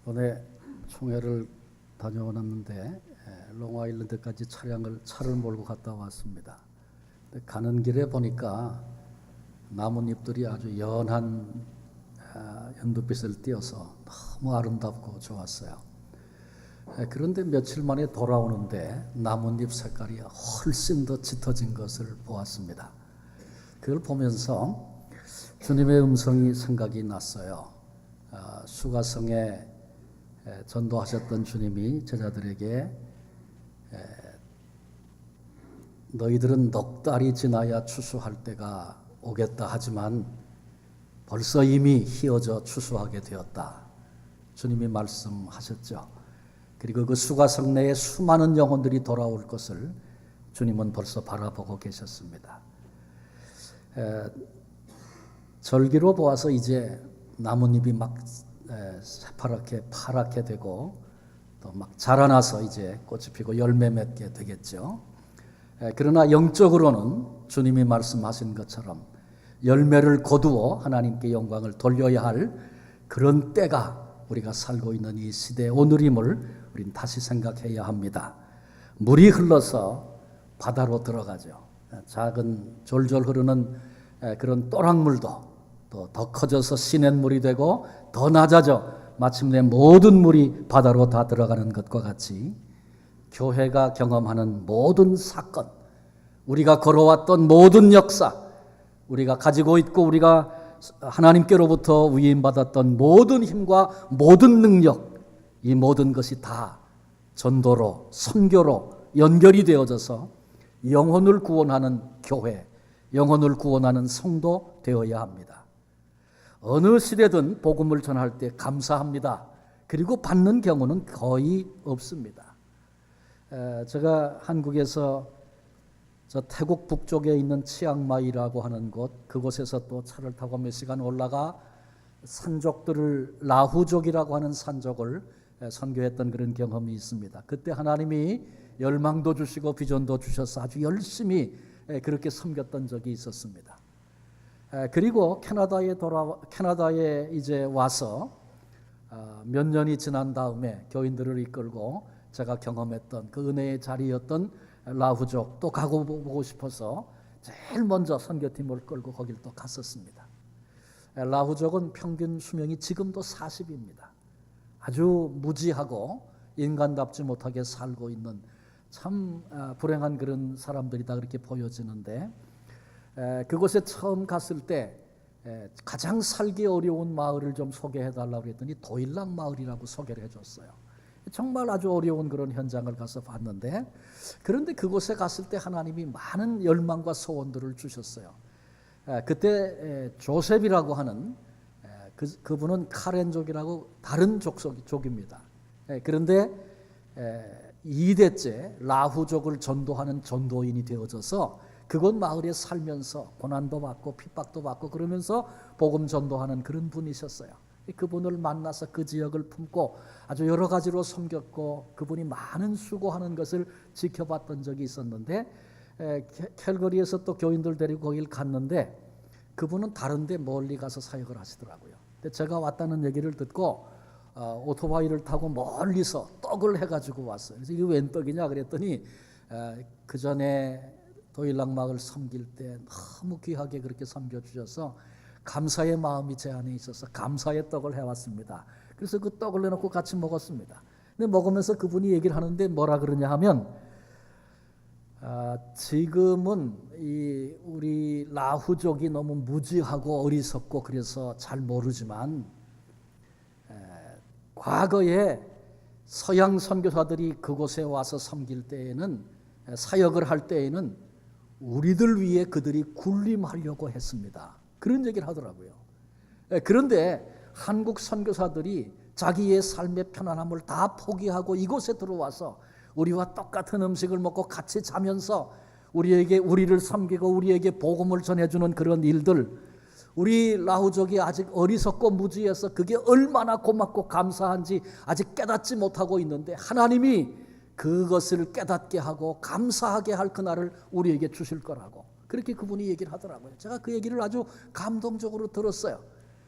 이번에 총회를 다녀왔는데 롱아일랜드까지 차를 몰고 갔다 왔습니다. 가는 길에 보니까 나뭇잎들이 아주 연한 연두빛을 띄어서 너무 아름답고 좋았어요. 그런데 며칠 만에 돌아오는데 나뭇잎 색깔이 훨씬 더 짙어진 것을 보았습니다. 그걸 보면서 주님의 음성이 생각이 났어요. 수가성에 전도하셨던 주님이 제자들에게 너희들은 넉 달이 지나야 추수할 때가 오겠다 하지만 벌써 이미 희어져 추수하게 되었다. 주님이 말씀하셨죠. 그리고 그 수가성 내에 수많은 영혼들이 돌아올 것을 주님은 벌써 바라보고 계셨습니다. 절기로 보아서 이제 나뭇잎이 막 새파랗게 파랗게 되고 또 막 자라나서 이제 꽃이 피고 열매 맺게 되겠죠. 그러나 영적으로는 주님이 말씀하신 것처럼 열매를 거두어 하나님께 영광을 돌려야 할 그런 때가 우리가 살고 있는 이 시대 오늘임을 우린 다시 생각해야 합니다. 물이 흘러서 바다로 들어가죠. 작은 졸졸 흐르는 그런 또랑물도 또 더 커져서 시냇물이 되고 더 낮아져 마침내 모든 물이 바다로 다 들어가는 것과 같이 교회가 경험하는 모든 사건, 우리가 걸어왔던 모든 역사, 우리가 가지고 있고 우리가 하나님께로부터 위임받았던 모든 힘과 모든 능력, 이 모든 것이 다 전도로, 선교로 연결이 되어져서 영혼을 구원하는 교회, 영혼을 구원하는 성도 되어야 합니다. 어느 시대든 복음을 전할 때 감사합니다. 그리고 받는 경우는 거의 없습니다. 제가 한국에서 저 태국 북쪽에 있는 치앙마이라고 하는 곳, 그곳에서 또 차를 타고 몇 시간 올라가 산족들을 라후족이라고 하는 산족을 선교했던 그런 경험이 있습니다. 그때 하나님이 열망도 주시고 비전도 주셔서 아주 열심히 그렇게 섬겼던 적이 있었습니다. 그리고 캐나다에 이제 와서 몇 년이 지난 다음에 교인들을 이끌고 제가 경험했던 그 은혜의 자리였던 라후족 또 가고 보고 싶어서 제일 먼저 선교팀을 끌고 거길 또 갔었습니다. 라후족은 평균 수명이 지금도 40입니다. 아주 무지하고 인간답지 못하게 살고 있는 참 불행한 그런 사람들이다 그렇게 보여지는데, 그곳에 처음 갔을 때 가장 살기 어려운 마을을 좀 소개해달라고 했더니 도일락 마을이라고 소개를 해줬어요. 정말 아주 어려운 그런 현장을 가서 봤는데, 그런데 그곳에 갔을 때 하나님이 많은 열망과 소원들을 주셨어요. 그때 조셉이라고 하는 그분은 카렌족이라고 다른 족입니다. 그런데 2대째 라후족을 전도하는 전도인이 되어져서 그곳 마을에 살면서 고난도 받고 핍박도 받고 그러면서 복음 전도하는 그런 분이셨어요. 그분을 만나서 그 지역을 품고 아주 여러 가지로 섬겼고 그분이 많은 수고하는 것을 지켜봤던 적이 있었는데, 캘거리에서 또 교인들 데리고 거길 갔는데 그분은 다른 데 멀리 가서 사역을 하시더라고요. 근데 제가 왔다는 얘기를 듣고 오토바이를 타고 멀리서 떡을 해가지고 왔어요. 그래서 이게 웬 떡이냐 그랬더니 그 전에 도일락 마을 섬길 때 너무 귀하게 그렇게 섬겨주셔서 감사의 마음이 제 안에 있어서 감사의 떡을 해왔습니다. 그래서 그 떡을 내놓고 같이 먹었습니다. 근데 먹으면서 그분이 얘기를 하는데 뭐라 그러냐 하면, 지금은 우리 라후족이 너무 무지하고 어리석고 그래서 잘 모르지만 과거에 서양 선교사들이 그곳에 와서 섬길 때에는, 사역을 할 때에는 우리들 위해 그들이 군림하려고 했습니다. 그런 얘기를 하더라고요. 그런데 한국 선교사들이 자기의 삶의 편안함을 다 포기하고 이곳에 들어와서 우리와 똑같은 음식을 먹고 같이 자면서 우리를 섬기고 우리에게 복음을 전해주는 그런 일들, 우리 라후족이 아직 어리석고 무지해서 그게 얼마나 고맙고 감사한지 아직 깨닫지 못하고 있는데, 하나님이 그것을 깨닫게 하고 감사하게 할 그날을 우리에게 주실 거라고 그렇게 그분이 얘기를 하더라고요. 제가 그 얘기를 아주 감동적으로 들었어요.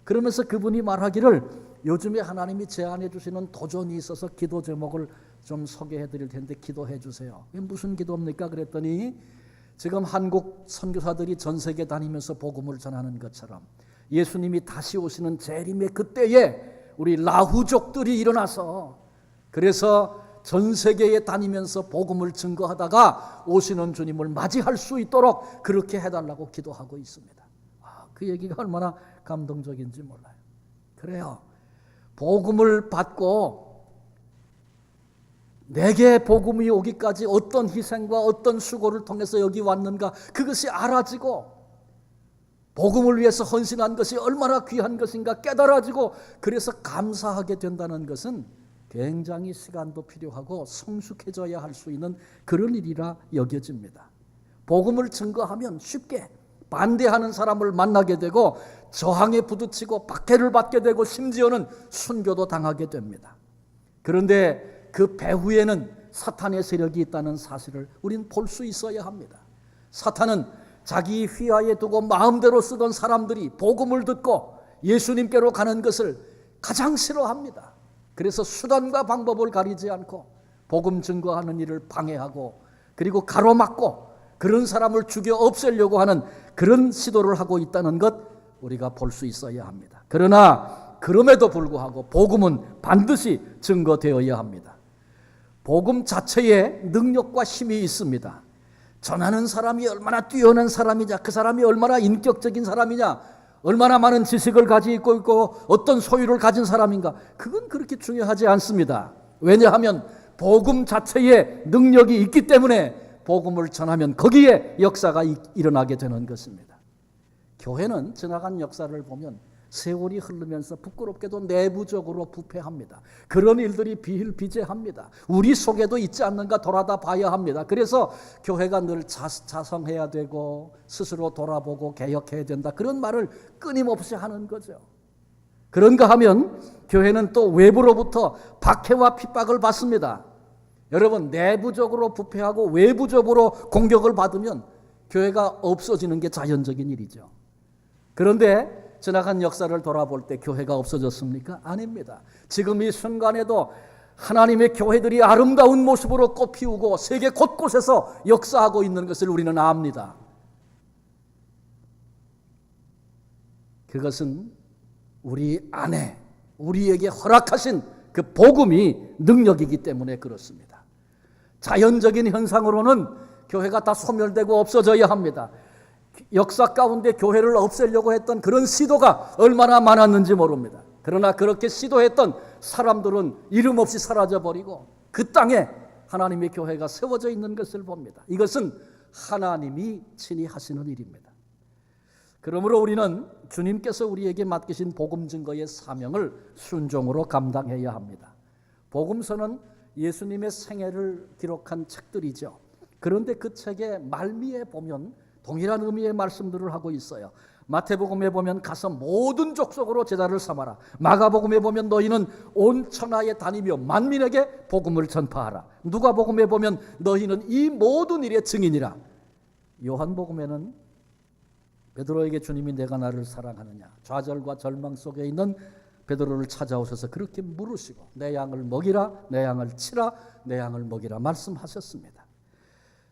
그러면서 그분이 말하기를 요즘에 하나님이 제안해 주시는 도전이 있어서 기도 제목을 좀 소개해 드릴 텐데 기도해 주세요. 이게 무슨 기도입니까? 그랬더니 지금 한국 선교사들이 전 세계 다니면서 복음을 전하는 것처럼 예수님이 다시 오시는 재림의 그때에 우리 라후족들이 일어나서 그래서 전 세계에 다니면서 복음을 증거하다가 오시는 주님을 맞이할 수 있도록 그렇게 해달라고 기도하고 있습니다. 그 얘기가 얼마나 감동적인지 몰라요. 그래요. 복음을 받고 내게 복음이 오기까지 어떤 희생과 어떤 수고를 통해서 여기 왔는가 그것이 알아지고 복음을 위해서 헌신한 것이 얼마나 귀한 것인가 깨달아지고 그래서 감사하게 된다는 것은 굉장히 시간도 필요하고 성숙해져야 할 수 있는 그런 일이라 여겨집니다. 복음을 증거하면 쉽게 반대하는 사람을 만나게 되고 저항에 부딪히고 박해를 받게 되고 심지어는 순교도 당하게 됩니다. 그런데 그 배후에는 사탄의 세력이 있다는 사실을 우리는 볼 수 있어야 합니다. 사탄은 자기 휘하에 두고 마음대로 쓰던 사람들이 복음을 듣고 예수님께로 가는 것을 가장 싫어합니다. 그래서 수단과 방법을 가리지 않고 복음 증거하는 일을 방해하고 그리고 가로막고 그런 사람을 죽여 없애려고 하는 그런 시도를 하고 있다는 것 우리가 볼 수 있어야 합니다. 그러나 그럼에도 불구하고 복음은 반드시 증거되어야 합니다. 복음 자체에 능력과 힘이 있습니다. 전하는 사람이 얼마나 뛰어난 사람이냐, 그 사람이 얼마나 인격적인 사람이냐, 얼마나 많은 지식을 가지고 있고 어떤 소유를 가진 사람인가, 그건 그렇게 중요하지 않습니다. 왜냐하면 복음 자체에 능력이 있기 때문에 복음을 전하면 거기에 역사가 일어나게 되는 것입니다. 교회는 지나간 역사를 보면 세월이 흐르면서 부끄럽게도 내부적으로 부패합니다. 그런 일들이 비일비재합니다. 우리 속에도 있지 않는가 돌아다 봐야 합니다. 그래서 교회가 늘 자성해야 되고 스스로 돌아보고 개혁해야 된다. 그런 말을 끊임없이 하는 거죠. 그런가 하면 교회는 또 외부로부터 박해와 핍박을 받습니다. 여러분, 내부적으로 부패하고 외부적으로 공격을 받으면 교회가 없어지는 게 자연적인 일이죠. 그런데 지나간 역사를 돌아볼 때 교회가 없어졌습니까? 아닙니다. 지금 이 순간에도 하나님의 교회들이 아름다운 모습으로 꽃피우고 세계 곳곳에서 역사하고 있는 것을 우리는 압니다. 그것은 우리 안에 우리에게 허락하신 그 복음이 능력이기 때문에 그렇습니다. 자연적인 현상으로는 교회가 다 소멸되고 없어져야 합니다. 역사 가운데 교회를 없애려고 했던 그런 시도가 얼마나 많았는지 모릅니다. 그러나 그렇게 시도했던 사람들은 이름 없이 사라져버리고 그 땅에 하나님의 교회가 세워져 있는 것을 봅니다. 이것은 하나님이 친히 하시는 일입니다. 그러므로 우리는 주님께서 우리에게 맡기신 복음 증거의 사명을 순종으로 감당해야 합니다. 복음서는 예수님의 생애를 기록한 책들이죠. 그런데 그 책의 말미에 보면 동일한 의미의 말씀들을 하고 있어요. 마태복음에 보면 가서 모든 족속으로 제자를 삼아라. 마가복음에 보면 너희는 온 천하에 다니며 만민에게 복음을 전파하라. 누가복음에 보면 너희는 이 모든 일의 증인이라. 요한복음에는 베드로에게 주님이 내가 나를 사랑하느냐, 좌절과 절망 속에 있는 베드로를 찾아오셔서 그렇게 물으시고 내 양을 먹이라, 내 양을 치라, 내 양을 먹이라 말씀하셨습니다.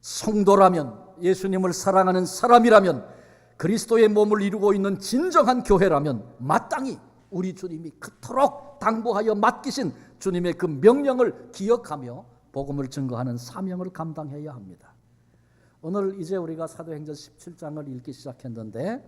성도라면, 예수님을 사랑하는 사람이라면, 그리스도의 몸을 이루고 있는 진정한 교회라면 마땅히 우리 주님이 그토록 당부하여 맡기신 주님의 그 명령을 기억하며 복음을 증거하는 사명을 감당해야 합니다. 오늘 이제 우리가 사도행전 17장을 읽기 시작했는데,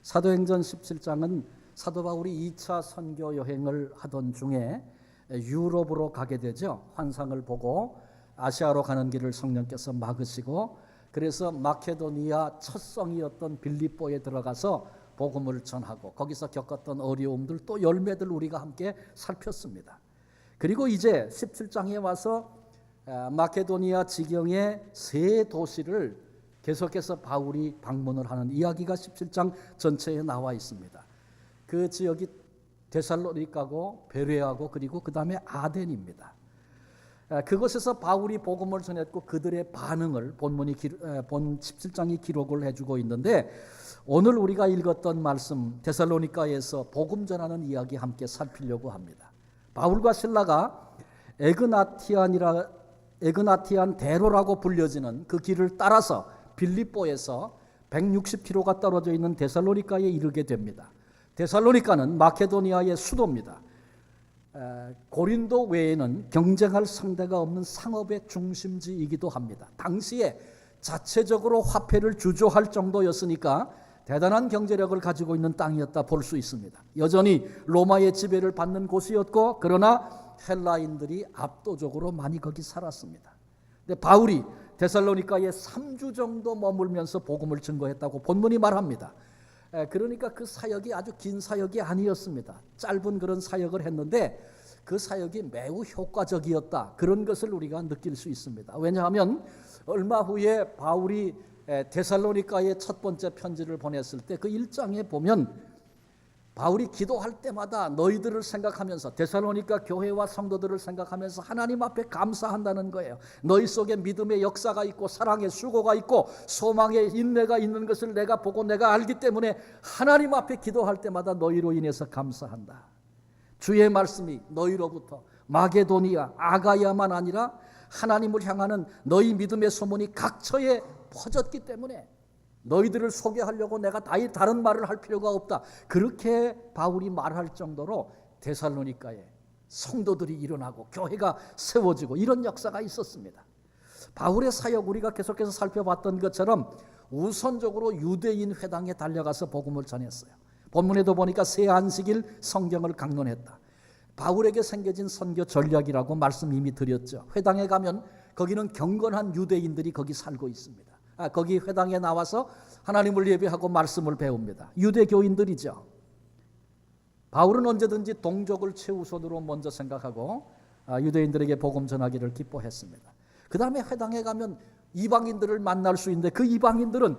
사도행전 17장은 사도 바울이 2차 선교 여행을 하던 중에 유럽으로 가게 되죠. 환상을 보고 아시아로 가는 길을 성령께서 막으시고, 그래서 마케도니아 첫 성이었던 빌립보에 들어가서 복음을 전하고 거기서 겪었던 어려움들 또 열매들 우리가 함께 살폈습니다. 그리고 이제 17장에 와서 마케도니아 지경의 세 도시를 계속해서 바울이 방문을 하는 이야기가 17장 전체에 나와 있습니다. 그 지역이 데살로니가고 베레아고 그리고 그 다음에 아덴입니다. 그곳에서 바울이 복음을 전했고 그들의 반응을 본 17장이 기록을 해주고 있는데, 오늘 우리가 읽었던 말씀 데살로니가에서 복음 전하는 이야기 함께 살피려고 합니다. 바울과 실라가 에그나티안 대로라고 불려지는 그 길을 따라서 빌립보에서 160km가 떨어져 있는 데살로니가에 이르게 됩니다. 데살로니가는 마케도니아의 수도입니다. 고린도 외에는 경쟁할 상대가 없는 상업의 중심지이기도 합니다. 당시에 자체적으로 화폐를 주조할 정도였으니까 대단한 경제력을 가지고 있는 땅이었다 볼 수 있습니다. 여전히 로마의 지배를 받는 곳이었고, 그러나 헬라인들이 압도적으로 많이 거기 살았습니다. 근데 바울이 데살로니가에 3주 정도 머물면서 복음을 증거했다고 본문이 말합니다. 그러니까 그 사역이 아주 긴 사역이 아니었습니다. 짧은 그런 사역을 했는데 그 사역이 매우 효과적이었다, 그런 것을 우리가 느낄 수 있습니다. 왜냐하면 얼마 후에 바울이 데살로니가에 첫 번째 편지를 보냈을 때 그 1장에 보면 바울이 기도할 때마다 너희들을 생각하면서, 데살로니가 교회와 성도들을 생각하면서 하나님 앞에 감사한다는 거예요. 너희 속에 믿음의 역사가 있고 사랑의 수고가 있고 소망의 인내가 있는 것을 내가 보고 내가 알기 때문에 하나님 앞에 기도할 때마다 너희로 인해서 감사한다. 주의 말씀이 너희로부터 마게도니아, 아가야만 아니라 하나님을 향하는 너희 믿음의 소문이 각처에 퍼졌기 때문에 너희들을 소개하려고 내가 다른 말을 할 필요가 없다. 그렇게 바울이 말할 정도로 데살로니가에 성도들이 일어나고 교회가 세워지고 이런 역사가 있었습니다. 바울의 사역, 우리가 계속해서 살펴봤던 것처럼 우선적으로 유대인 회당에 달려가서 복음을 전했어요. 본문에도 보니까 새 안식일 성경을 강론했다. 바울에게 생겨진 선교 전략이라고 말씀 이미 드렸죠. 회당에 가면 거기는 경건한 유대인들이 거기 살고 있습니다. 거기 회당에 나와서 하나님을 예배하고 말씀을 배웁니다. 유대교인들이죠. 바울은 언제든지 동족을 최우선으로 먼저 생각하고 유대인들에게 복음 전하기를 기뻐했습니다. 그 다음에 회당에 가면 이방인들을 만날 수 있는데 그 이방인들은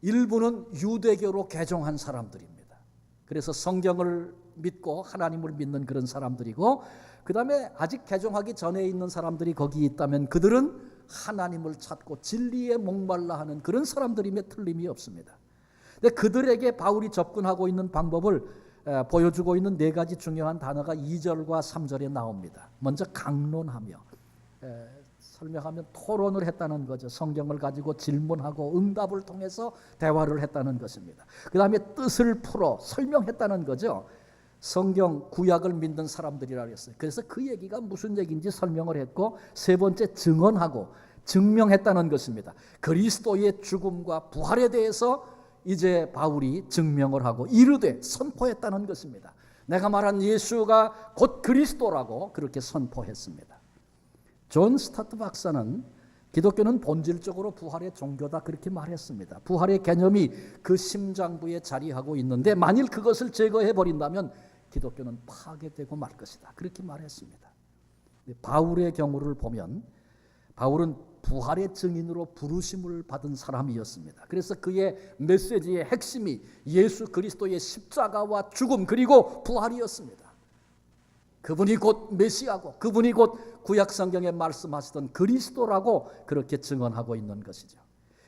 일부는 유대교로 개종한 사람들입니다. 그래서 성경을 믿고 하나님을 믿는 그런 사람들이고, 그 다음에 아직 개종하기 전에 있는 사람들이 거기 있다면 그들은 하나님을 찾고 진리에 목말라 하는 그런 사람들임에 틀림이 없습니다. 근데 그들에게 바울이 접근하고 있는 방법을 보여주고 있는 네 가지 중요한 단어가 2절과 3절에 나옵니다. 먼저 강론하며, 설명하면 토론을 했다는 거죠. 성경을 가지고 질문하고 응답을 통해서 대화를 했다는 것입니다. 그 다음에 뜻을 풀어 설명했다는 거죠. 성경 구약을 믿는 사람들이라 그랬어요. 그래서 그 얘기가 무슨 얘기인지 설명을 했고, 세 번째 증언하고 증명했다는 것입니다. 그리스도의 죽음과 부활에 대해서 이제 바울이 증명을 하고 이르되 선포했다는 것입니다. 내가 말한 예수가 곧 그리스도라고 그렇게 선포했습니다. 존 스타트 박사는 기독교는 본질적으로 부활의 종교다 그렇게 말했습니다. 부활의 개념이 그 심장부에 자리하고 있는데 만일 그것을 제거해버린다면 기독교는 파괴되고 말 것이다 그렇게 말했습니다. 바울의 경우를 보면 바울은 부활의 증인으로 부르심을 받은 사람이었습니다. 그래서 그의 메시지의 핵심이 예수 그리스도의 십자가와 죽음 그리고 부활이었습니다. 그분이 곧 메시아고 그분이 곧 구약 성경에 말씀하시던 그리스도라고 그렇게 증언하고 있는 것이죠.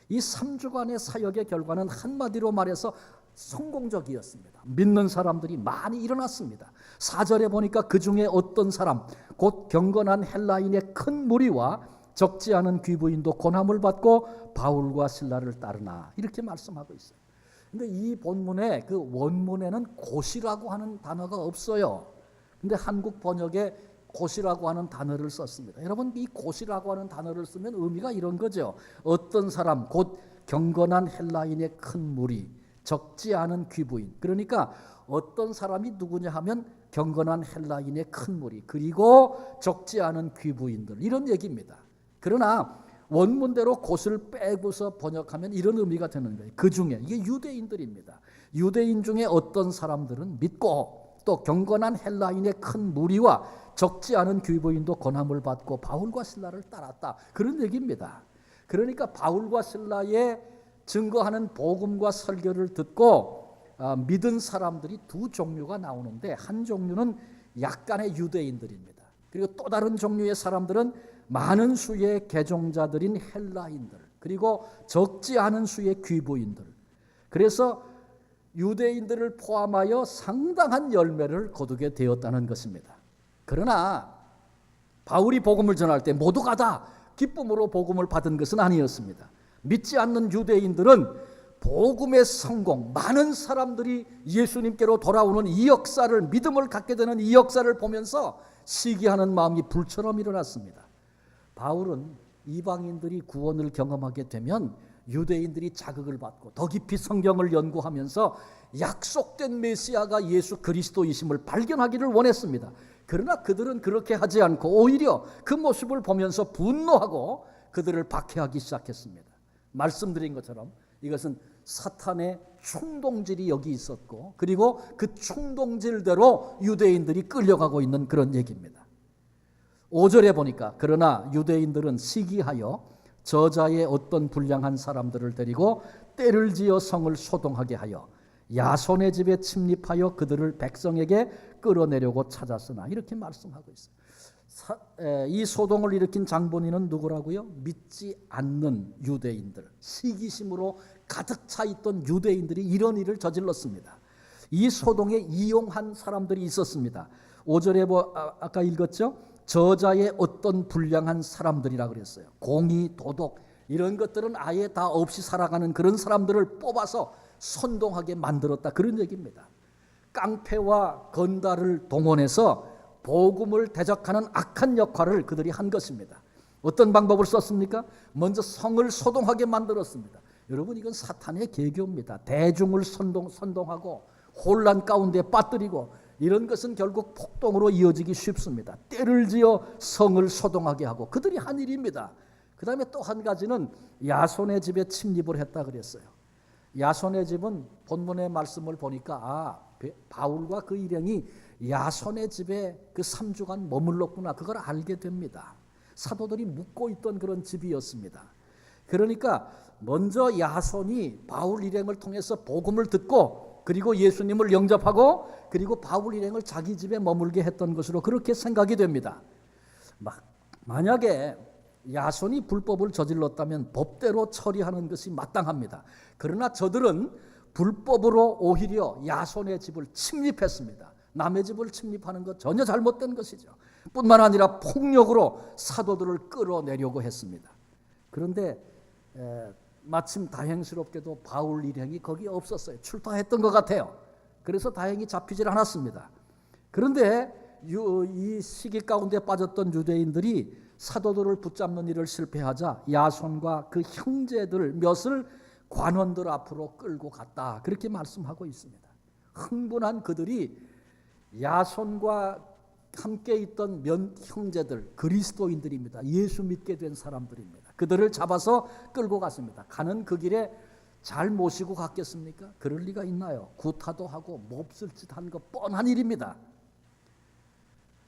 이 3주간의 사역의 결과는 한마디로 말해서 성공적이었습니다. 믿는 사람들이 많이 일어났습니다. 4절에 보니까 그 중에 어떤 사람 곧 경건한 헬라인의 큰 무리와 적지 않은 귀부인도 고난을 받고 바울과 실라를 따르나 이렇게 말씀하고 있어요. 근데 이 본문에 그 원문에는 곧이라고 하는 단어가 없어요. 근데 한국 번역에 곧이라고 하는 단어를 썼습니다. 여러분, 이 곧이라고 하는 단어를 쓰면 의미가 이런 거죠. 어떤 사람 곧 경건한 헬라인의 큰 무리, 적지 않은 귀부인. 그러니까 어떤 사람이 누구냐 하면 경건한 헬라인의 큰 무리 그리고 적지 않은 귀부인들 이런 얘기입니다. 그러나 원문대로 곧을 빼고서 번역하면 이런 의미가 되는 거예요. 그 중에 이게 유대인들입니다. 유대인 중에 어떤 사람들은 믿고 또 경건한 헬라인의 큰 무리와 적지 않은 귀부인도 권함을 받고 바울과 실라를 따랐다 그런 얘기입니다. 그러니까 바울과 실라의 증거하는 복음과 설교를 듣고 믿은 사람들이 두 종류가 나오는데, 한 종류는 약간의 유대인들입니다. 그리고 또 다른 종류의 사람들은 많은 수의 개종자들인 헬라인들 그리고 적지 않은 수의 귀부인들. 그래서 유대인들을 포함하여 상당한 열매를 거두게 되었다는 것입니다. 그러나 바울이 복음을 전할 때 모두가 다 기쁨으로 복음을 받은 것은 아니었습니다. 믿지 않는 유대인들은 복음의 성공, 많은 사람들이 예수님께로 돌아오는 이 역사를, 믿음을 갖게 되는 이 역사를 보면서 시기하는 마음이 불처럼 일어났습니다. 바울은 이방인들이 구원을 경험하게 되면 유대인들이 자극을 받고 더 깊이 성경을 연구하면서 약속된 메시아가 예수 그리스도이심을 발견하기를 원했습니다. 그러나 그들은 그렇게 하지 않고 오히려 그 모습을 보면서 분노하고 그들을 박해하기 시작했습니다. 말씀드린 것처럼 이것은 사탄의 충동질이 여기 있었고, 그리고 그 충동질대로 유대인들이 끌려가고 있는 그런 얘기입니다. 5절에 보니까 그러나 유대인들은 시기하여 저자의 어떤 불량한 사람들을 데리고 때를 지어 성을 소동하게 하여 야손의 집에 침입하여 그들을 백성에게 끌어내려고 찾았으나, 이렇게 말씀하고 있어요. 이 소동을 일으킨 장본인은 누구라고요? 믿지 않는 유대인들, 시기심으로 가득 차 있던 유대인들이 이런 일을 저질렀습니다. 이 소동에 이용한 사람들이 있었습니다. 5절에 아까 읽었죠? 저자의 어떤 불량한 사람들이라 그랬어요. 공의, 도덕 이런 것들은 아예 다 없이 살아가는 그런 사람들을 뽑아서 선동하게 만들었다, 그런 얘기입니다. 깡패와 건달을 동원해서 복음을 대적하는 악한 역할을 그들이 한 것입니다. 어떤 방법을 썼습니까? 먼저 성을 소동하게 만들었습니다. 여러분, 이건 사탄의 계교입니다. 대중을 선동하고 혼란 가운데 빠뜨리고, 이런 것은 결국 폭동으로 이어지기 쉽습니다. 때를 지어 성을 소동하게 하고 그들이 한 일입니다. 그 다음에 또 한 가지는 야손의 집에 침입을 했다 그랬어요. 야손의 집은 본문의 말씀을 보니까 바울과 그 일행이 야손의 집에 그 3주간 머물렀구나, 그걸 알게 됩니다. 사도들이 묵고 있던 그런 집이었습니다. 그러니까 먼저 야손이 바울 일행을 통해서 복음을 듣고, 그리고 예수님을 영접하고, 그리고 바울 일행을 자기 집에 머물게 했던 것으로 그렇게 생각이 됩니다. 만약에 야손이 불법을 저질렀다면 법대로 처리하는 것이 마땅합니다. 그러나 저들은 불법으로 오히려 야손의 집을 침입했습니다. 남의 집을 침입하는 것 전혀 잘못된 것이죠. 뿐만 아니라 폭력으로 사도들을 끌어내려고 했습니다. 그런데 마침 다행스럽게도 바울 일행이 거기 없었어요. 출타했던 것 같아요. 그래서 다행히 잡히질 않았습니다. 그런데 이 시기 가운데 빠졌던 유대인들이 사도들을 붙잡는 일을 실패하자 야손과 그 형제들 몇을 관원들 앞으로 끌고 갔다, 그렇게 말씀하고 있습니다. 흥분한 그들이 야손과 함께 있던 형제들, 그리스도인들입니다. 예수 믿게 된 사람들입니다. 그들을 잡아서 끌고 갔습니다. 가는 그 길에 잘 모시고 갔겠습니까? 그럴 리가 있나요? 구타도 하고 몹쓸 짓 한 거 뻔한 일입니다.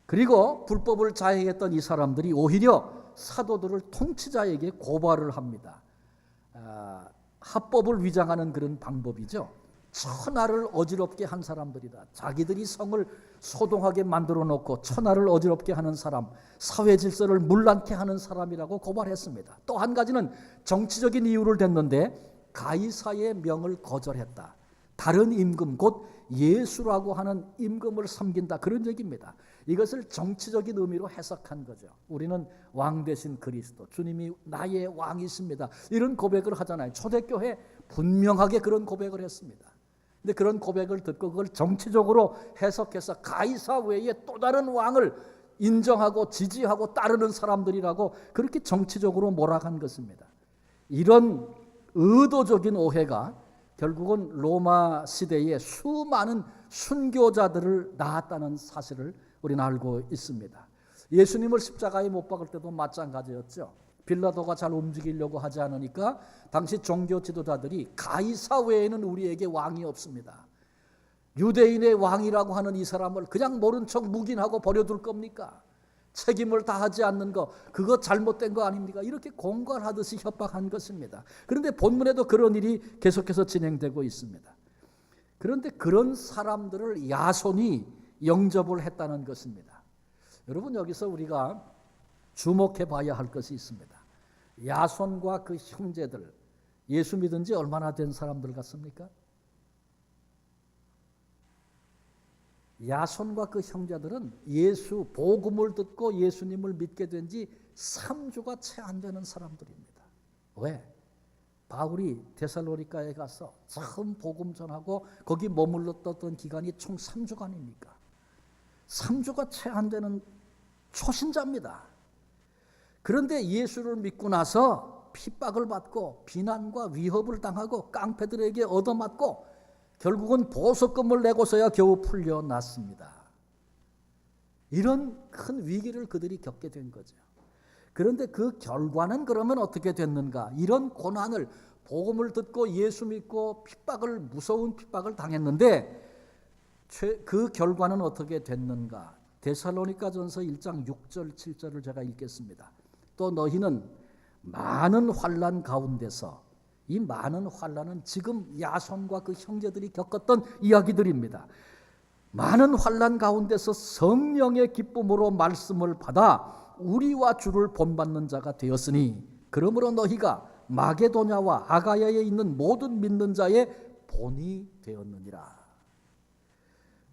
그리고 불법을 자행했던 이 사람들이 오히려 사도들을 통치자에게 고발을 합니다. 합법을 위장하는 그런 방법이죠. 천하를 어지럽게 한 사람들이다. 자기들이 성을 소동하게 만들어 놓고 천하를 어지럽게 하는 사람, 사회 질서를 문란케 하는 사람이라고 고발했습니다. 또 한 가지는 정치적인 이유를 댔는데 가이사의 명을 거절했다. 다른 임금, 곧 예수라고 하는 임금을 섬긴다, 그런 얘기입니다. 이것을 정치적인 의미로 해석한 거죠. 우리는 왕 대신 그리스도, 주님이 나의 왕이십니다, 이런 고백을 하잖아요. 초대교회 분명하게 그런 고백을 했습니다. 근데 그런 고백을 듣고 그걸 정치적으로 해석해서 가이사 외에 또 다른 왕을 인정하고 지지하고 따르는 사람들이라고 그렇게 정치적으로 몰아간 것입니다. 이런 의도적인 오해가 결국은 로마 시대에 수많은 순교자들을 낳았다는 사실을 우리는 알고 있습니다. 예수님을 십자가에 못 박을 때도 마찬가지였죠. 빌라도가 잘 움직이려고 하지 않으니까 당시 종교 지도자들이 가이사 외에는 우리에게 왕이 없습니다. 유대인의 왕이라고 하는 이 사람을 그냥 모른 척 묵인하고 버려둘 겁니까? 책임을 다하지 않는 거, 그거 잘못된 거 아닙니까? 이렇게 공갈하듯이 협박한 것입니다. 그런데 본문에도 그런 일이 계속해서 진행되고 있습니다. 그런데 그런 사람들을 야손이 영접을 했다는 것입니다. 여러분, 여기서 우리가 주목해 봐야 할 것이 있습니다. 야손과 그 형제들, 예수 믿은 지 얼마나 된 사람들 같습니까? 야손과 그 형제들은 예수 복음을 듣고 예수님을 믿게 된 지 3주가 채 안 되는 사람들입니다. 왜? 바울이 데살로니가에 가서 처음 복음 전하고 거기 머물렀던 기간이 총 3주간입니까? 3주가 채 안 되는 초신자입니다. 그런데 예수를 믿고 나서 핍박을 받고 비난과 위협을 당하고 깡패들에게 얻어맞고 결국은 보석금을 내고서야 겨우 풀려났습니다. 이런 큰 위기를 그들이 겪게 된 거죠. 그런데 그 결과는 그러면 어떻게 됐는가? 이런 고난을 복음을 듣고 예수 믿고 무서운 핍박을 당했는데 그 결과는 어떻게 됐는가? 데살로니가전서 1장 6절 7절을 제가 읽겠습니다. 또 너희는 많은 환난 가운데서, 이 많은 환난은 지금 야손과 그 형제들이 겪었던 이야기들입니다. 많은 환난 가운데서 성령의 기쁨으로 말씀을 받아 우리와 주를 본받는 자가 되었으니 그러므로 너희가 마게도냐와 아가야에 있는 모든 믿는 자의 본이 되었느니라.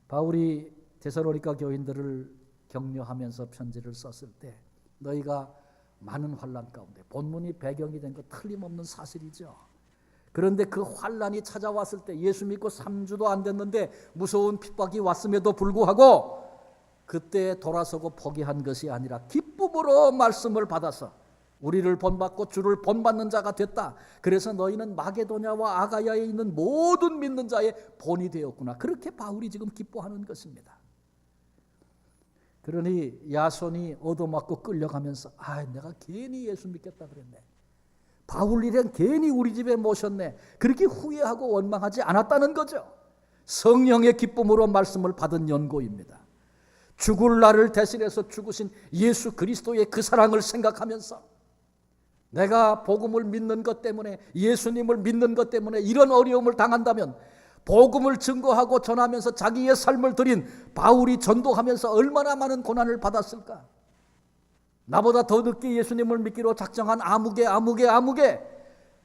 바울이 데살로니가 교인들을 격려하면서 편지를 썼을 때 너희가 많은 환난 가운데, 본문이 배경이 된 것 틀림없는 사실이죠. 그런데 그 환난이 찾아왔을 때 예수 믿고 3주도 안 됐는데 무서운 핍박이 왔음에도 불구하고 그때 돌아서고 포기한 것이 아니라 기쁨으로 말씀을 받아서 우리를 본받고 주를 본받는 자가 됐다. 그래서 너희는 마게도냐와 아가야에 있는 모든 믿는 자의 본이 되었구나. 그렇게 바울이 지금 기뻐하는 것입니다. 그러니 야손이 얻어맞고 끌려가면서 내가 괜히 예수 믿겠다 그랬네. 바울 일행 괜히 우리 집에 모셨네. 그렇게 후회하고 원망하지 않았다는 거죠. 성령의 기쁨으로 말씀을 받은 연고입니다. 죽을 나를 대신해서 죽으신 예수 그리스도의 그 사랑을 생각하면서 내가 복음을 믿는 것 때문에, 예수님을 믿는 것 때문에 이런 어려움을 당한다면 복음을 증거하고 전하면서 자기의 삶을 드린 바울이 전도하면서 얼마나 많은 고난을 받았을까? 나보다 더 늦게 예수님을 믿기로 작정한 아무개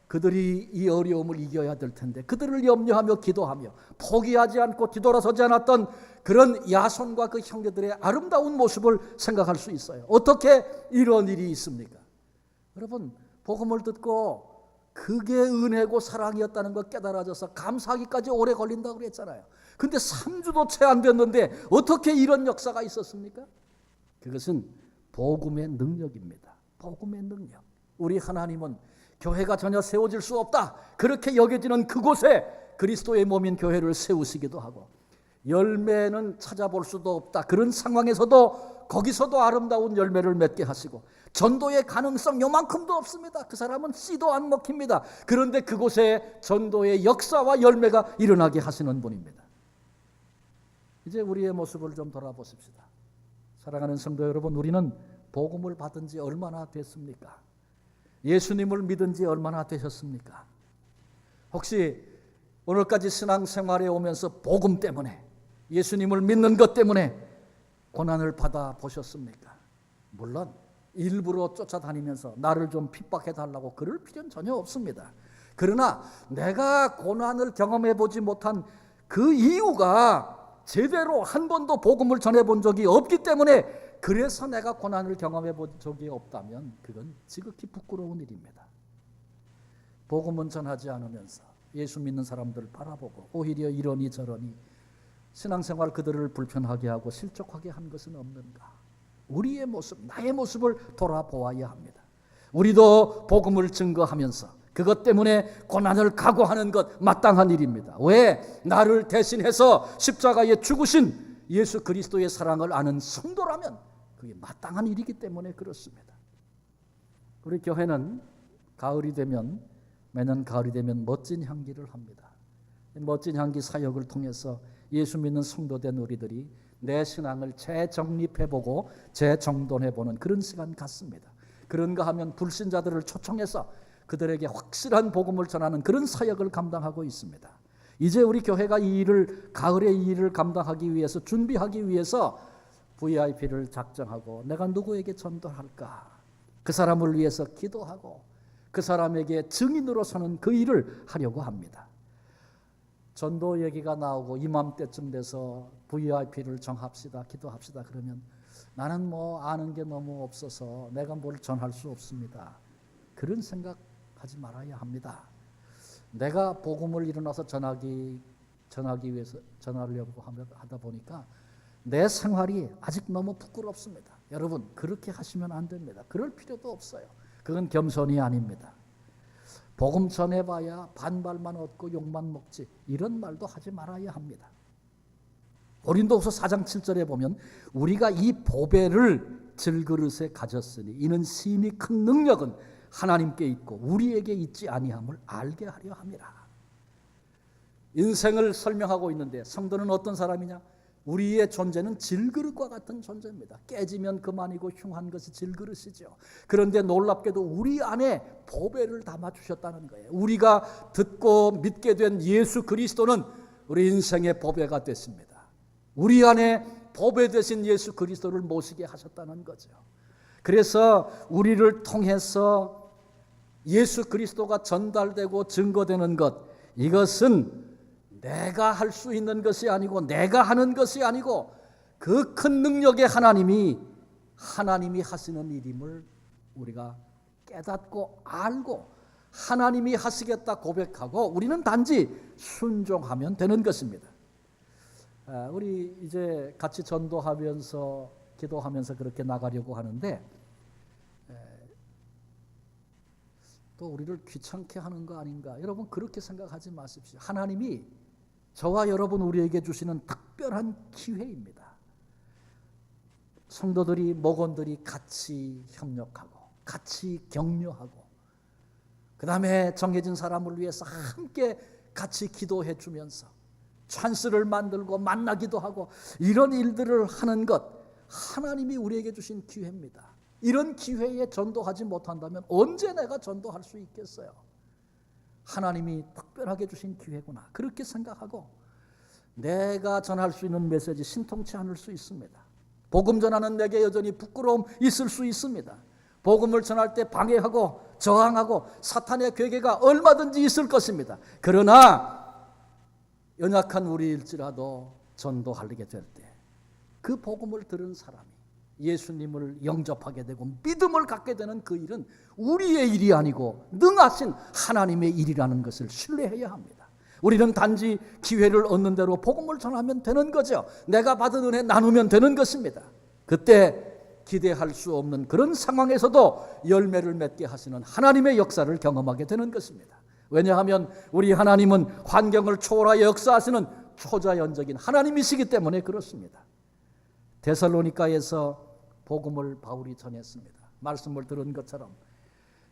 그들이 이 어려움을 이겨야 될 텐데 그들을 염려하며 기도하며 포기하지 않고 뒤돌아서지 않았던 그런 야손과 그 형제들의 아름다운 모습을 생각할 수 있어요. 어떻게 이런 일이 있습니까? 여러분, 복음을 듣고 그게 은혜고 사랑이었다는 걸 깨달아져서 감사하기까지 오래 걸린다고 그랬잖아요. 근데 3주도 채 안 됐는데 어떻게 이런 역사가 있었습니까? 그것은 복음의 능력입니다. 복음의 능력. 우리 하나님은 교회가 전혀 세워질 수 없다, 그렇게 여겨지는 그곳에 그리스도의 몸인 교회를 세우시기도 하고, 열매는 찾아볼 수도 없다, 그런 상황에서도 거기서도 아름다운 열매를 맺게 하시고, 전도의 가능성 요만큼도 없습니다. 그 사람은 씨도 안 먹힙니다. 그런데 그곳에 전도의 역사와 열매가 일어나게 하시는 분입니다. 이제 우리의 모습을 좀 돌아보십시다. 사랑하는 성도 여러분, 우리는 복음을 받은 지 얼마나 됐습니까? 예수님을 믿은 지 얼마나 되셨습니까? 혹시 오늘까지 신앙생활에 오면서 복음 때문에, 예수님을 믿는 것 때문에 고난을 받아 보셨습니까? 물론 일부러 쫓아다니면서 나를 좀 핍박해 달라고 그럴 필요는 전혀 없습니다. 그러나 내가 고난을 경험해 보지 못한 그 이유가 제대로 한 번도 복음을 전해본 적이 없기 때문에, 그래서 내가 고난을 경험해 본 적이 없다면 그건 지극히 부끄러운 일입니다. 복음은 전하지 않으면서 예수 믿는 사람들 바라보고 오히려 이러니 저러니 신앙생활 그들을 불편하게 하고 실족하게 한 것은 없는가? 우리의 모습, 나의 모습을 돌아보아야 합니다. 우리도 복음을 증거하면서 그것 때문에 고난을 각오하는 것 마땅한 일입니다. 왜? 나를 대신해서 십자가에 죽으신 예수 그리스도의 사랑을 아는 성도라면 그게 마땅한 일이기 때문에 그렇습니다. 우리 교회는 매년 가을이 되면 멋진 향기를 합니다. 멋진 향기 사역을 통해서 예수 믿는 성도된 우리들이 내 신앙을 재정립해보고 재정돈해보는 그런 시간 같습니다. 그런가 하면 불신자들을 초청해서 그들에게 확실한 복음을 전하는 그런 사역을 감당하고 있습니다. 이제 우리 교회가 가을에 이 일을 감당하기 위해서, 준비하기 위해서 VIP를 작정하고 내가 누구에게 전도할까? 그 사람을 위해서 기도하고 그 사람에게 증인으로 서는 그 일을 하려고 합니다. 전도 얘기가 나오고 이맘때쯤 돼서 VIP를 정합시다, 기도합시다 그러면 나는 뭐 아는 게 너무 없어서 내가 뭘 전할 수 없습니다. 그런 생각하지 말아야 합니다. 내가 복음을 일어나서 전하기 위해서 전하려고 하다 보니까 내 생활이 아직 너무 부끄럽습니다. 여러분 그렇게 하시면 안 됩니다. 그럴 필요도 없어요. 그건 겸손이 아닙니다. 복음 전해봐야 반발만 얻고 욕만 먹지 이런 말도 하지 말아야 합니다. 고린도후서 4장 7절에 보면 우리가 이 보배를 질그릇에 가졌으니 이는 심히 큰 능력은 하나님께 있고 우리에게 있지 아니함을 알게 하려 함이라. 인생을 설명하고 있는데 성도는 어떤 사람이냐? 우리의 존재는 질그릇과 같은 존재입니다. 깨지면 그만이고 흉한 것이 질그릇이죠. 그런데 놀랍게도 우리 안에 보배를 담아주셨다는 거예요. 우리가 듣고 믿게 된 예수 그리스도는 우리 인생의 보배가 됐습니다. 우리 안에 보배 되신 예수 그리스도를 모시게 하셨다는 거죠. 그래서 우리를 통해서 예수 그리스도가 전달되고 증거되는 것, 이것은 내가 할 수 있는 것이 아니고 내가 하는 것이 아니고 그 큰 능력의 하나님이 하시는 일임을 우리가 깨닫고 알고 하나님이 하시겠다 고백하고 우리는 단지 순종하면 되는 것입니다. 우리 이제 같이 전도하면서 기도하면서 그렇게 나가려고 하는데 또 우리를 귀찮게 하는 거 아닌가? 여러분 그렇게 생각하지 마십시오. 하나님이 저와 여러분 우리에게 주시는 특별한 기회입니다. 성도들이 목원들이 같이 협력하고 같이 격려하고 그 다음에 정해진 사람을 위해서 함께 같이 기도해 주면서 찬스를 만들고 만나기도 하고 이런 일들을 하는 것 하나님이 우리에게 주신 기회입니다. 이런 기회에 전도하지 못한다면 언제 내가 전도할 수 있겠어요? 하나님이 특별하게 주신 기회구나 그렇게 생각하고 내가 전할 수 있는 메시지 신통치 않을 수 있습니다. 복음 전하는 내게 여전히 부끄러움 있을 수 있습니다. 복음을 전할 때 방해하고 저항하고 사탄의 괴계가 얼마든지 있을 것입니다. 그러나 연약한 우리일지라도 전도하게 될 때 그 복음을 들은 사람이 예수님을 영접하게 되고 믿음을 갖게 되는 그 일은 우리의 일이 아니고 능하신 하나님의 일이라는 것을 신뢰해야 합니다. 우리는 단지 기회를 얻는 대로 복음을 전하면 되는 거죠. 내가 받은 은혜 나누면 되는 것입니다. 그때 기대할 수 없는 그런 상황에서도 열매를 맺게 하시는 하나님의 역사를 경험하게 되는 것입니다. 왜냐하면 우리 하나님은 환경을 초월하여 역사하시는 초자연적인 하나님이시기 때문에 그렇습니다. 데살로니가에서 복음을 바울이 전했습니다. 말씀을 들은 것처럼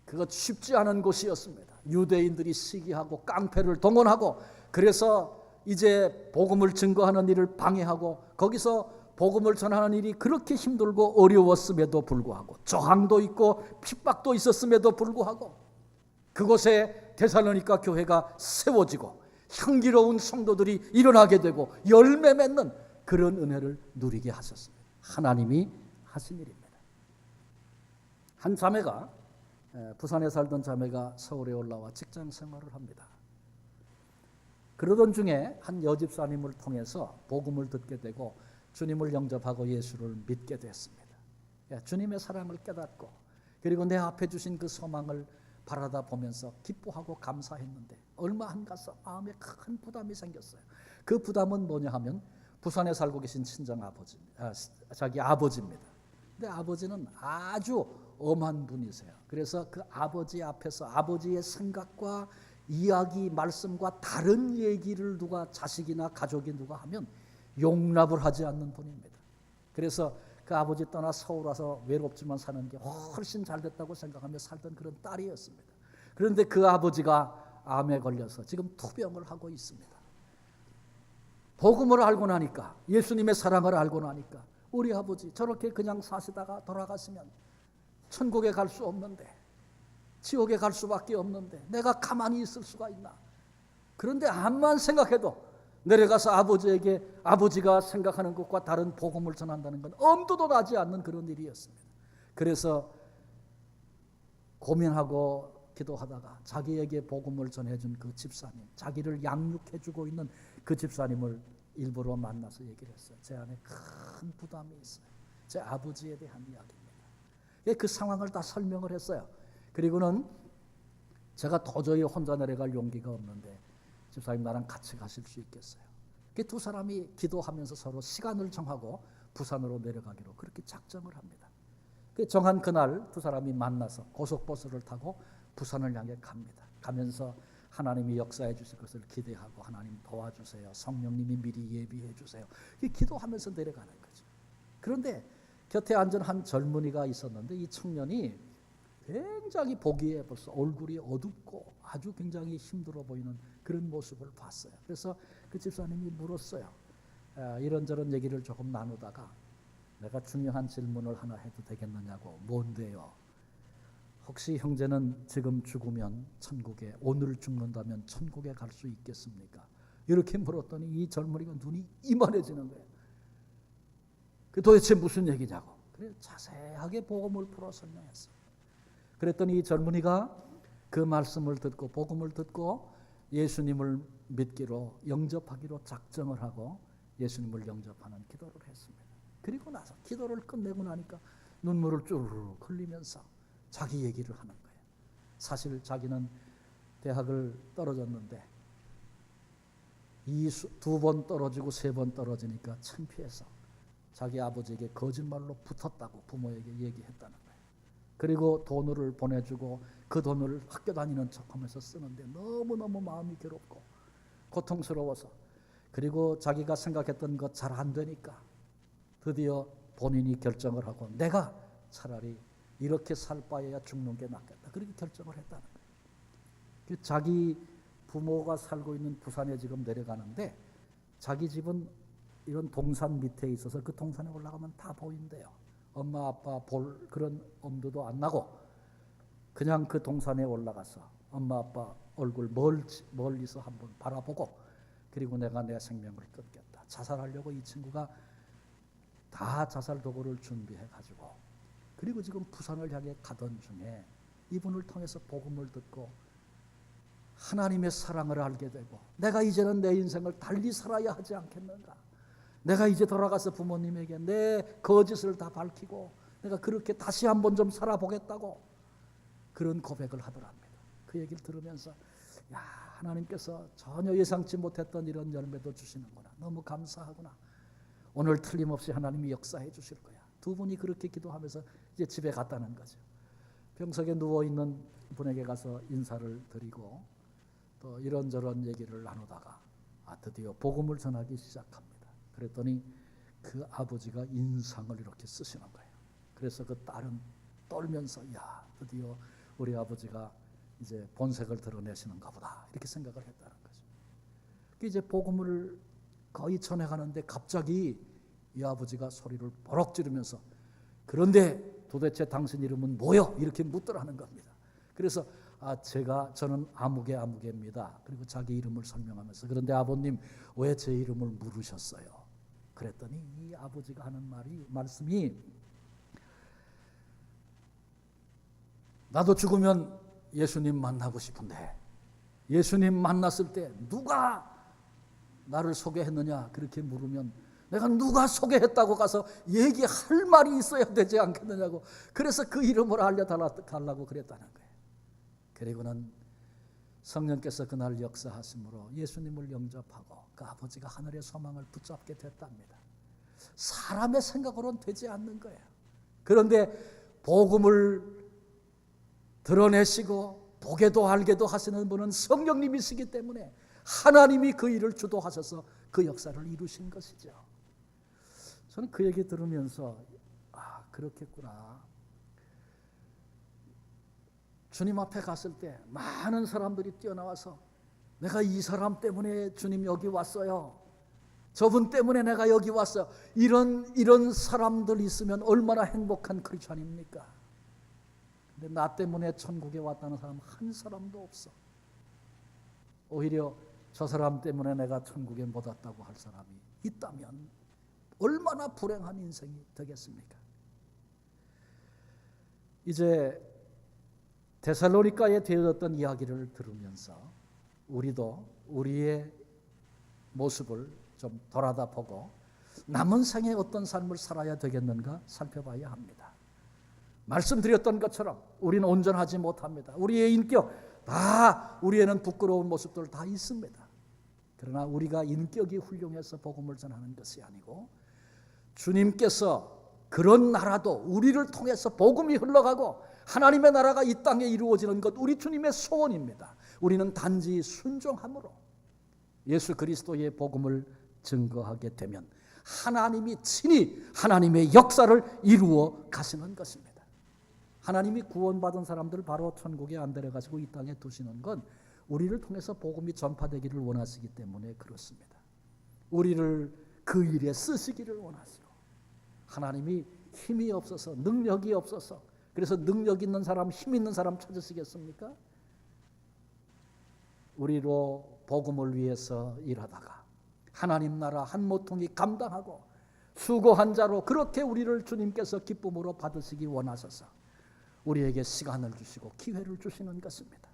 그것 쉽지 않은 곳이었습니다. 유대인들이 시기하고 깡패를 동원하고 그래서 이제 복음을 증거하는 일을 방해하고 거기서 복음을 전하는 일이 그렇게 힘들고 어려웠음에도 불구하고 저항도 있고 핍박도 있었음에도 불구하고 그곳에 데살로니가 교회가 세워지고 향기로운 성도들이 일어나게 되고 열매 맺는 그런 은혜를 누리게 하셨습니다. 하나님이 하신 일입니다. 한 자매가 부산에 살던 자매가 서울에 올라와 직장 생활을 합니다. 그러던 중에 한 여집사님을 통해서 복음을 듣게 되고 주님을 영접하고 예수를 믿게 됐습니다. 주님의 사랑을 깨닫고 그리고 내 앞에 주신 그 소망을 바라다 보면서 기뻐하고 감사했는데 얼마 안 가서 마음에 큰 부담이 생겼어요. 그 부담은 뭐냐 하면 부산에 살고 계신 친정아버지, 자기 아버지입니다. 근데 아버지는 아주 엄한 분이세요. 그래서 그 아버지 앞에서 아버지의 생각과 이야기, 말씀과 다른 얘기를 누가 자식이나 가족이 누가 하면 용납을 하지 않는 분입니다. 그래서 그 아버지 떠나 서울 와서 외롭지만 사는 게 훨씬 잘 됐다고 생각하며 살던 그런 딸이었습니다. 그런데 그 아버지가 암에 걸려서 지금 투병을 하고 있습니다. 복음을 알고 나니까 예수님의 사랑을 알고 나니까 우리 아버지 저렇게 그냥 사시다가 돌아가시면 천국에 갈 수 없는데 지옥에 갈 수밖에 없는데 내가 가만히 있을 수가 있나. 그런데 암만 생각해도 내려가서 아버지에게 아버지가 생각하는 것과 다른 복음을 전한다는 건 엄두도 나지 않는 그런 일이었습니다. 그래서 고민하고 기도하다가 자기에게 복음을 전해준 그 집사님, 자기를 양육해주고 있는 그 집사님을 일부러 만나서 얘기를 했어요. 제 안에 큰 부담이 있어요. 제 아버지에 대한 이야기입니다. 그 상황을 다 설명을 했어요. 그리고는 제가 도저히 혼자 내려갈 용기가 없는데 집사님 나랑 같이 가실 수 있겠어요? 두 사람이 기도하면서 서로 시간을 정하고 부산으로 내려가기로 그렇게 작정을 합니다. 정한 그날 두 사람이 만나서 고속버스를 타고 부산을 향해 갑니다. 가면서 하나님이 역사해 주실 것을 기대하고 하나님 도와주세요. 성령님이 미리 예비해 주세요. 기도하면서 내려가는 거죠. 그런데 곁에 앉은 한 젊은이가 있었는데 이 청년이 굉장히 보기에 벌써 얼굴이 어둡고 아주 굉장히 힘들어 보이는 그런 모습을 봤어요. 그래서 그 집사님이 물었어요. 이런저런 얘기를 조금 나누다가 내가 중요한 질문을 하나 해도 되겠느냐고. 뭔데요? 혹시 형제는 지금 죽으면 천국에, 오늘 죽는다면 천국에 갈 수 있겠습니까? 이렇게 물었더니 이 젊은이가 눈이 이만해지는 거예요. 도대체 무슨 얘기냐고. 그래서 자세하게 복음을 풀어 설명했어. 그랬더니 이 젊은이가 그 말씀을 듣고 복음을 듣고 예수님을 믿기로 영접하기로 작정을 하고 예수님을 영접하는 기도를 했습니다. 그리고 나서 기도를 끝내고 나니까 눈물을 쭈르륵 흘리면서 자기 얘기를 하는 거예요. 사실 자기는 대학을 떨어졌는데 2번 떨어지고 3번 떨어지니까 창피해서 자기 아버지에게 거짓말로 붙었다고 부모에게 얘기했다는 거예요. 그리고 돈을 보내주고 그 돈을 학교 다니는 척하면서 쓰는데 너무너무 마음이 괴롭고 고통스러워서, 그리고 자기가 생각했던 것 잘 안 되니까 드디어 본인이 결정을 하고 내가 차라리 이렇게 살 바에야 죽는 게 낫겠다. 그렇게 결정을 했다는 거예요. 자기 부모가 살고 있는 부산에 지금 내려가는데 자기 집은 이런 동산 밑에 있어서 그 동산에 올라가면 다 보인대요. 엄마 아빠 볼 그런 엄두도 안 나고 그냥 그 동산에 올라가서 엄마 아빠 얼굴 멀리서 한번 바라보고 그리고 내가 내 생명을 끊겠다. 자살하려고 이 친구가 다 자살 도구를 준비해 가지고 그리고 지금 부산을 향해 가던 중에 이분을 통해서 복음을 듣고 하나님의 사랑을 알게 되고 내가 이제는 내 인생을 달리 살아야 하지 않겠는가. 내가 이제 돌아가서 부모님에게 내 거짓을 다 밝히고 내가 그렇게 다시 한번 좀 살아보겠다고 그런 고백을 하더랍니다. 그 얘기를 들으면서 야, 하나님께서 전혀 예상치 못했던 이런 열매도 주시는구나. 너무 감사하구나. 오늘 틀림없이 하나님이 역사해 주실 거야. 두 분이 그렇게 기도하면서 이제 집에 갔다는 거죠. 병석에 누워있는 분에게 가서 인사를 드리고 또 이런저런 얘기를 나누다가 드디어 복음을 전하기 시작합니다. 그랬더니 그 아버지가 인상을 이렇게 쓰시는 거예요. 그래서 그 딸은 떨면서 야, 드디어 우리 아버지가 이제 본색을 드러내시는가 보다 이렇게 생각을 했다는 거죠. 이제 복음을 거의 전해가는데 갑자기 이 아버지가 소리를 버럭 지르면서 그런데 도대체 당신 이름은 뭐요? 이렇게 묻더라는 겁니다. 그래서 저는 아무개입니다. 그리고 자기 이름을 설명하면서 그런데 아버님 왜 제 이름을 물으셨어요? 그랬더니 이 아버지가 하는 말씀이 나도 죽으면 예수님 만나고 싶은데 예수님 만났을 때 누가 나를 소개했느냐 그렇게 물으면 내가 누가 소개했다고 가서 얘기할 말이 있어야 되지 않겠느냐고. 그래서 그 이름을 알려달라고 그랬다는 거예요. 그리고는 성령께서 그날 역사하심으로 예수님을 영접하고 그 아버지가 하늘의 소망을 붙잡게 됐답니다. 사람의 생각으로는 되지 않는 거예요. 그런데 복음을 드러내시고 보게도 알게도 하시는 분은 성령님이시기 때문에 하나님이 그 일을 주도하셔서 그 역사를 이루신 것이죠. 저는 그 얘기 들으면서 그렇겠구나. 주님 앞에 갔을 때 많은 사람들이 뛰어나와서 내가 이 사람 때문에 주님 여기 왔어요. 저분 때문에 내가 여기 왔어요. 이런 사람들 있으면 얼마나 행복한 크리스찬입니까? 근데 나 때문에 천국에 왔다는 사람 한 사람도 없어. 오히려 저 사람 때문에 내가 천국에 못 왔다고 할 사람이 있다면 얼마나 불행한 인생이 되겠습니까? 이제 데살로니가에 되어졌던 이야기를 들으면서 우리도 우리의 모습을 좀 돌아다 보고 남은 생에 어떤 삶을 살아야 되겠는가 살펴봐야 합니다. 말씀드렸던 것처럼 우리는 온전하지 못합니다. 우리의 인격 다 우리에는 부끄러운 모습들 다 있습니다. 그러나 우리가 인격이 훌륭해서 복음을 전하는 것이 아니고 주님께서 그런 나라도 우리를 통해서 복음이 흘러가고 하나님의 나라가 이 땅에 이루어지는 것 우리 주님의 소원입니다. 우리는 단지 순종함으로 예수 그리스도의 복음을 증거하게 되면 하나님이 친히 하나님의 역사를 이루어 가시는 것입니다. 하나님이 구원받은 사람들을 바로 천국에 안 데려가시고 이 땅에 두시는 건 우리를 통해서 복음이 전파되기를 원하시기 때문에 그렇습니다. 우리를 그 일에 쓰시기를 원하시고 하나님이 힘이 없어서 능력이 없어서 그래서 능력 있는 사람 힘 있는 사람 찾으시겠습니까? 우리로 복음을 위해서 일하다가 하나님 나라 한 모퉁이 감당하고 수고한 자로 그렇게 우리를 주님께서 기쁨으로 받으시기 원하셔서 우리에게 시간을 주시고 기회를 주시는 것입니다.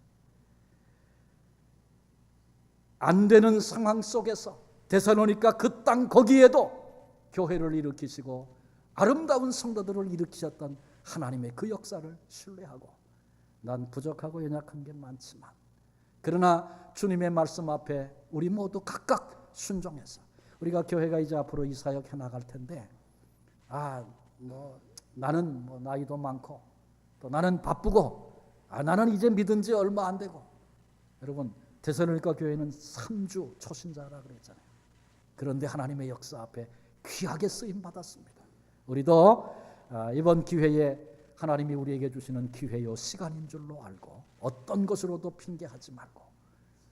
안 되는 상황 속에서 데살로니가 그 땅 거기에도 교회를 일으키시고 아름다운 성도들을 일으키셨던 하나님의 그 역사를 신뢰하고 난 부족하고 연약한 게 많지만 그러나 주님의 말씀 앞에 우리 모두 각각 순종해서 우리가 교회가 이제 앞으로 이 사역 해나갈 텐데 나는 나이도 많고 또 나는 바쁘고 나는 이제 믿은 지 얼마 안 되고 여러분 데살로니가 교회는 3주 초신자라 그랬잖아요. 그런데 하나님의 역사 앞에 귀하게 쓰임 받았습니다. 우리도 이번 기회에 하나님이 우리에게 주시는 기회요 시간인 줄로 알고 어떤 것으로도 핑계하지 말고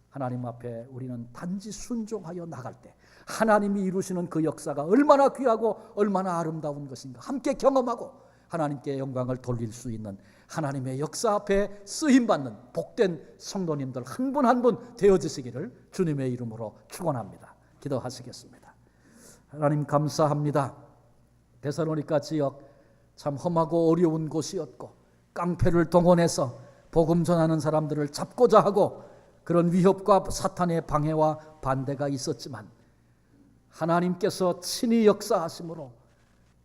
하나님 앞에 우리는 단지 순종하여 나갈 때 하나님이 이루시는 그 역사가 얼마나 귀하고 얼마나 아름다운 것인가 함께 경험하고 하나님께 영광을 돌릴 수 있는 하나님의 역사 앞에 쓰임받는 복된 성도님들 한 분 한 분 되어지시기를 주님의 이름으로 축원합니다. 기도하시겠습니다. 하나님 감사합니다. 데살로니가 지역 참 험하고 어려운 곳이었고 깡패를 동원해서 복음 전하는 사람들을 잡고자 하고 그런 위협과 사탄의 방해와 반대가 있었지만 하나님께서 친히 역사하심으로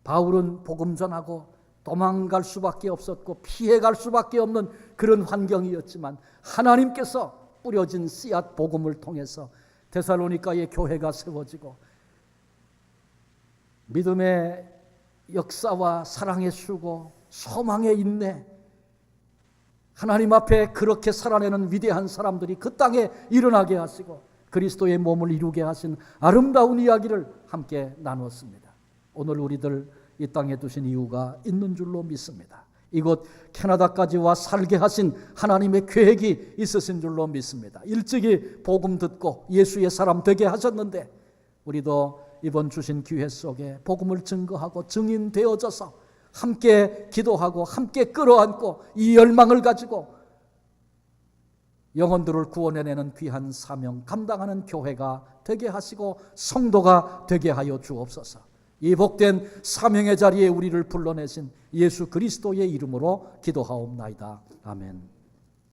바울은 복음 전하고 도망갈 수밖에 없었고 피해갈 수밖에 없는 그런 환경이었지만 하나님께서 뿌려진 씨앗 복음을 통해서 데살로니가의 교회가 세워지고 믿음의 역사와 사랑의 수고 소망의 인내 하나님 앞에 그렇게 살아내는 위대한 사람들이 그 땅에 일어나게 하시고 그리스도의 몸을 이루게 하신 아름다운 이야기를 함께 나눴습니다. 오늘 우리들 이 땅에 두신 이유가 있는 줄로 믿습니다. 이곳 캐나다까지 와 살게 하신 하나님의 계획이 있으신 줄로 믿습니다. 일찍이 복음 듣고 예수의 사람 되게 하셨는데 우리도 이번 주신 기회 속에 복음을 증거하고 증인 되어져서 함께 기도하고 함께 끌어안고 이 열망을 가지고 영혼들을 구원해내는 귀한 사명 감당하는 교회가 되게 하시고 성도가 되게 하여 주옵소서. 이 복된 사명의 자리에 우리를 불러내신 예수 그리스도의 이름으로 기도하옵나이다. 아멘.